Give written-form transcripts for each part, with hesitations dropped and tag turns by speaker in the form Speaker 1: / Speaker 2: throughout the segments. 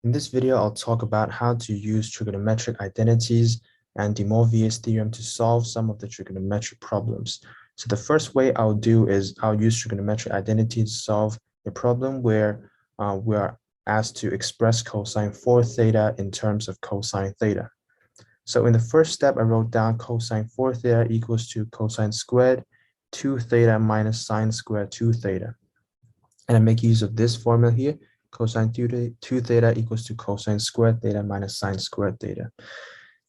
Speaker 1: In this video, I'll talk about how to use trigonometric identities and De Morbius theorem to solve some of the trigonometric problems. So the first way I'll do is I'll use trigonometric identity to solve a problem where we are asked to express cosine 4 theta in terms of cosine theta. So in the first step, I wrote down cosine 4 theta equals to cosine squared 2 theta minus sine squared 2 theta. And I make use of this formula here. Cosine 2 theta equals to cosine squared theta minus sine squared theta.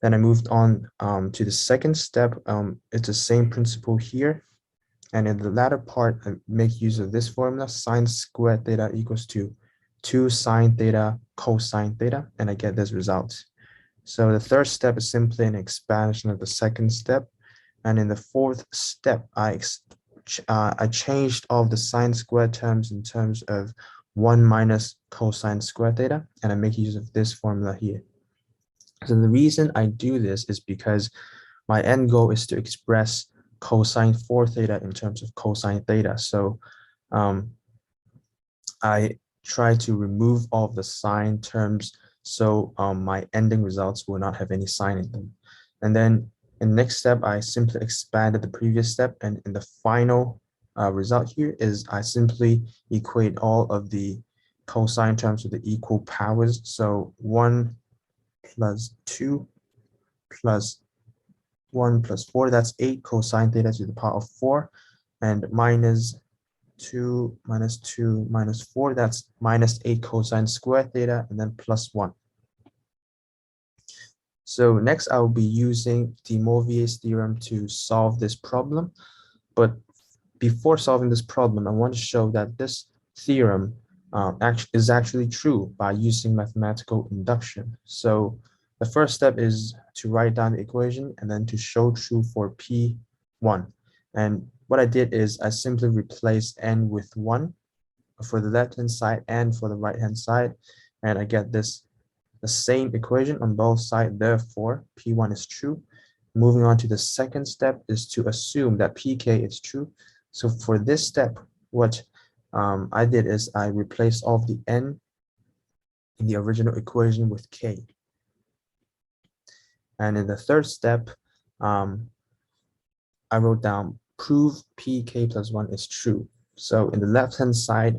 Speaker 1: Then I moved on to the second step. It's the same principle here. And in the latter part, I make use of this formula. Sine squared theta equals to 2 sine theta cosine theta. And I get this result. So the third step is simply an expansion of the second step. And in the fourth step, I changed all of the sine squared terms in terms of 1 minus cosine squared theta, and I make use of this formula here. So the reason I do this is because my end goal is to express cosine 4 theta in terms of cosine theta. So I try to remove all of the sine terms so my ending results will not have any sine in them. And then in the next step, I simply expanded the previous step, and in the final result here is I simply equate all of the cosine terms with the equal powers. So 1 plus 2 plus 1 plus 4, that's 8 cosine theta to the power of 4, and minus 2 minus 2 minus 4, that's minus 8 cosine squared theta, and then plus 1. So next I'll be using De Morbius theorem to solve this problem. But before solving this problem, I want to show that this theorem is actually true by using mathematical induction. So the first step is to write down the equation and then to show true for P1. And what I did is I simply replaced n with 1 for the left-hand side and for the right-hand side, and I get the same equation on both sides. Therefore, P1 is true. Moving on to the second step is to assume that PK is true. So for this step, what I did is I replaced all of the n in the original equation with k. And in the third step, I wrote down prove pk plus 1 is true. So in the left-hand side,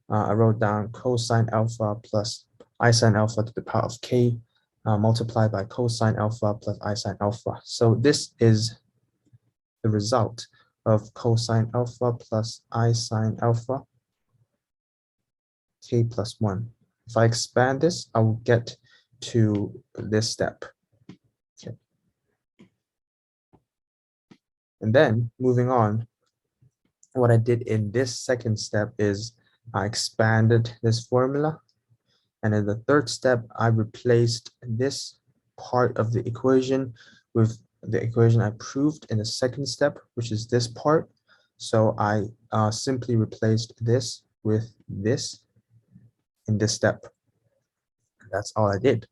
Speaker 1: I wrote down cosine alpha plus I sine alpha to the power of k multiplied by cosine alpha plus I sine alpha. So this is the result of cosine alpha plus I sine alpha k plus 1. If I expand this, I will get to this step. Okay. And then moving on, what I did in this second step is I expanded this formula. And in the third step, I replaced this part of the equation with the equation I proved in the second step, which is this part. So I simply replaced this with this in this step. That's all I did.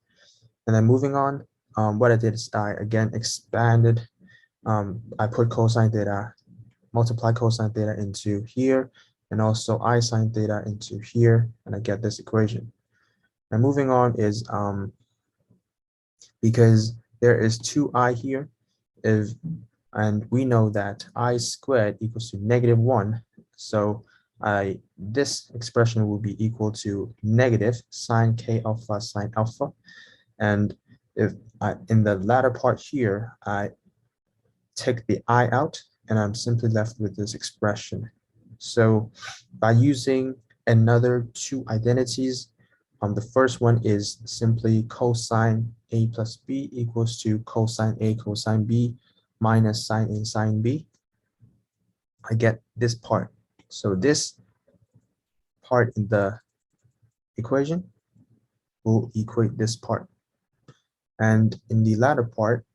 Speaker 1: And then moving on, what I did is I again expanded. I put cosine theta, multiply cosine theta into here, and also I sine theta into here, and I get this equation. And moving on is because there is 2i here, and we know that I squared equals to -1. So this expression will be equal to negative sine k alpha sine alpha. And if in the latter part here, I take the I out, and I'm simply left with this expression. So by using another two identities, the first one is simply cosine A plus B equals to cosine A cosine B minus sine A sine B. I get this part. So this part in the equation will equate this part. And in the latter part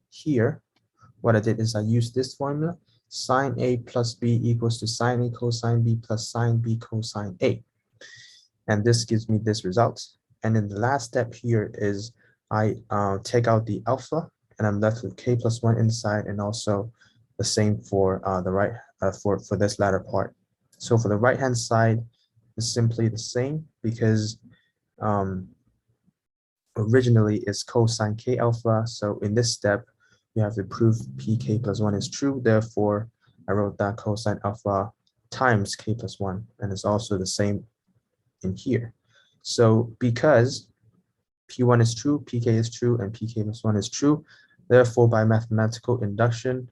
Speaker 1: here, what I did is I used this formula. Sine A plus B equals to sine A cosine B plus sine B cosine A. And this gives me this result. And then the last step here is I take out the alpha, and I'm left with k plus 1 inside, and also the same for the right for this latter part. So for the right hand side is simply the same, because originally is cosine k alpha. So in this step, we have to prove pk plus 1 is true. Therefore, I wrote that cosine alpha times k plus 1, and it's also the same in here. So because p1 is true, pk is true, and pk plus 1 is true, therefore, by mathematical induction,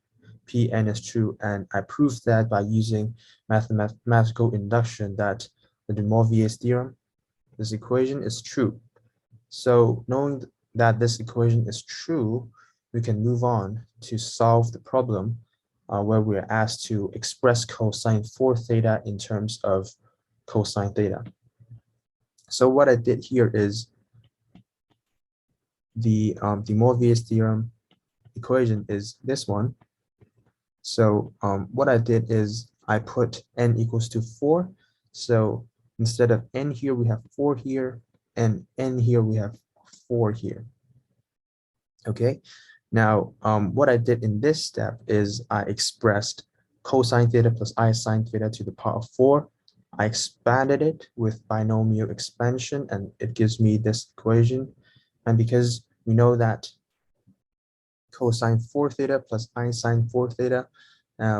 Speaker 1: pn is true. And I proved that by using mathematical induction that the De Morvier's theorem, this equation is true. So knowing that this equation is true, we can move on to solve the problem where we're asked to express cosine 4 theta in terms of cosine theta. So what I did here is the De Morvier's theorem equation is this one. So what I did is I put n equals to 4. So instead of n here, we have 4 here, and n here, we have 4 here. Okay, now what I did in this step is I expressed cosine theta plus I sine theta to the power of 4. I expanded it with binomial expansion, and it gives me this equation. And because we know that cosine 4 theta plus I sine 4 theta,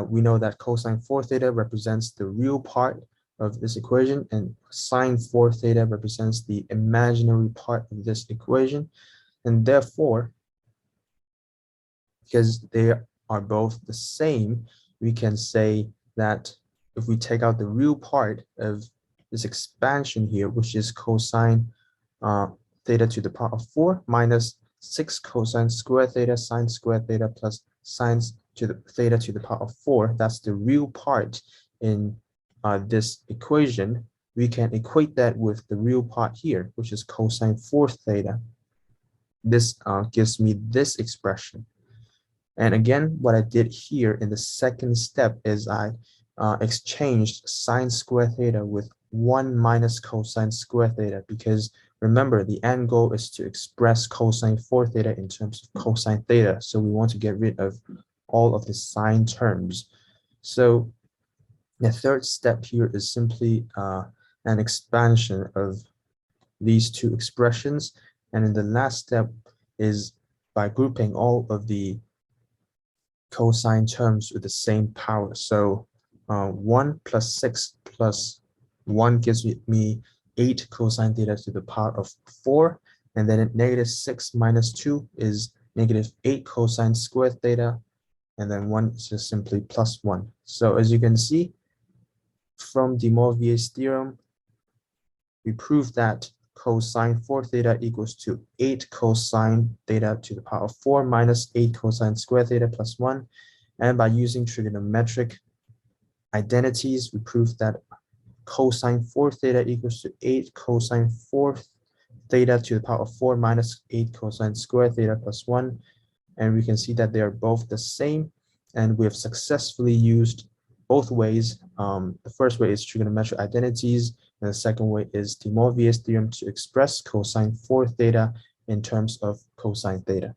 Speaker 1: we know that cosine 4 theta represents the real part of this equation, and sine 4 theta represents the imaginary part of this equation. And therefore, because they are both the same, we can say that if we take out the real part of this expansion here, which is cosine theta to the power of 4 minus 6 cosine square theta sine square theta plus sine to the theta to the power of 4, that's the real part in this equation. We can equate that with the real part here, which is cosine 4 theta. This gives me this expression. And again, what I did here in the second step is I exchanged sine square theta with 1 minus cosine square theta, because remember, the end goal is to express cosine 4 theta in terms of cosine theta. So we want to get rid of all of the sine terms. So the third step here is simply an expansion of these two expressions. And in the last step is by grouping all of the cosine terms with the same power. So 1 plus 6 plus 1 gives me 8 cosine theta to the power of 4. And then negative 6 minus 2 is negative 8 cosine squared theta. And then 1 is just simply plus 1. So as you can see, from De Morvier's theorem, we proved that cosine 4 theta equals to 8 cosine theta to the power of 4 minus 8 cosine square theta plus 1. And by using trigonometric identities, we proved that cosine 4 theta equals to 8 cosine 4 theta to the power of 4 minus 8 cosine square theta plus 1. And we can see that they are both the same. And we have successfully used both ways. The first way is trigonometric identities, and the second way is De Morvier's theorem to express cosine 4 theta in terms of cosine theta.